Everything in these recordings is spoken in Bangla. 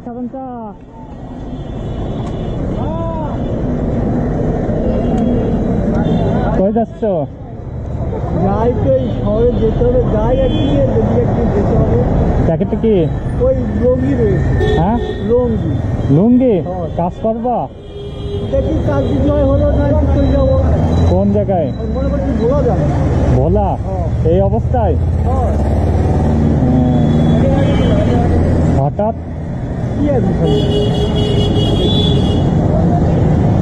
সাপঞ্চা কই যাচ্ছ? যাই তো এই শহরে যেতে হবে, যাই একদিকে যদি একদিন যেতে হবে। প্যাকেটে কি ওই লুঙ্গি রয়েছে। হ্যাঁ লুঙ্গি লুঙ্গি কাজ করবা? দেখি কাজ যদি হয় হলো, না চলে যাবো। কোন জায়গায়? মনে করছি ভোলা যাবে। ভোলা? এই অবস্থায় হঠাৎ কি আছে?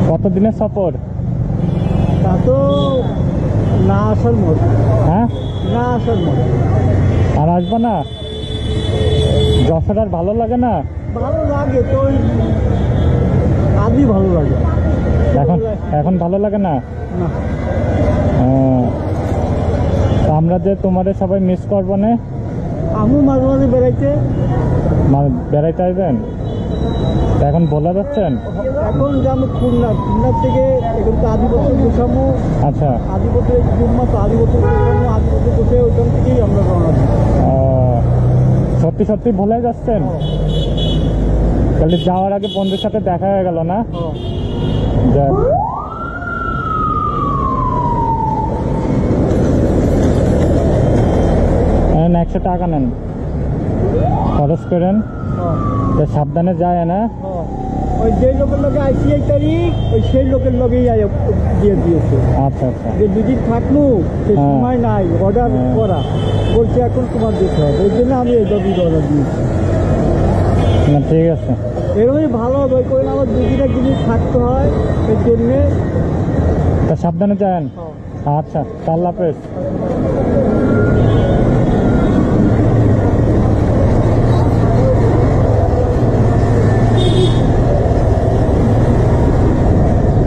কতদিনের সফর? তা তো না আসার মতো। হ্যাঁ না আসার মতো। আর আসবা না? যশোর আর ভালো লাগে না? ভালো লাগে তো, আজই ভালো লাগে। এখন এখন ভালো লাগে না? না আমরা যে তোমাদের সবাই মিস করবো না। আমি মাঝে মাঝে বেড়াইতে বেড়াইতে আসবেন? এখন বলে যাচ্ছেন? এখন যাবো খুলনা। খুলনার থেকে এখন তো আদিপত্র গোসামো। আচ্ছা আদিপত্র জুম্মা তো আদিপত্র গোসামো, আদিপত্র গোসে ওইখান থেকেই আমরা রওনা দিই। সত্যি সত্যি ভুলে যাচ্ছেন? তাহলে যাওয়ার আগে বন্ধুর সাথে দেখা হয়ে গেল না? যাক। নেন 100 টাকা নেন, খরচ করেন, সাবধানে যায় না। ওই যে লোকের লগে আইসি 1 তারিখ, ওই সেই লোকের লগেই দিয়ে দিয়েছে। আচ্ছা আচ্ছা। যে দুদিন থাকবো সে সময় নাই, অর্ডার করা বলছে এখন তোমার দিতে হবে, ওই জন্য আমি এই দাবি অর্ডার দিয়েছি। না ঠিক আছে, এরকমই ভালো হবে। করে আমার দুদিন একদিন থাকতে হয়, এই জন্যে। তা সাবধানে যান। আচ্ছা, আল্লাহ হাফেজ।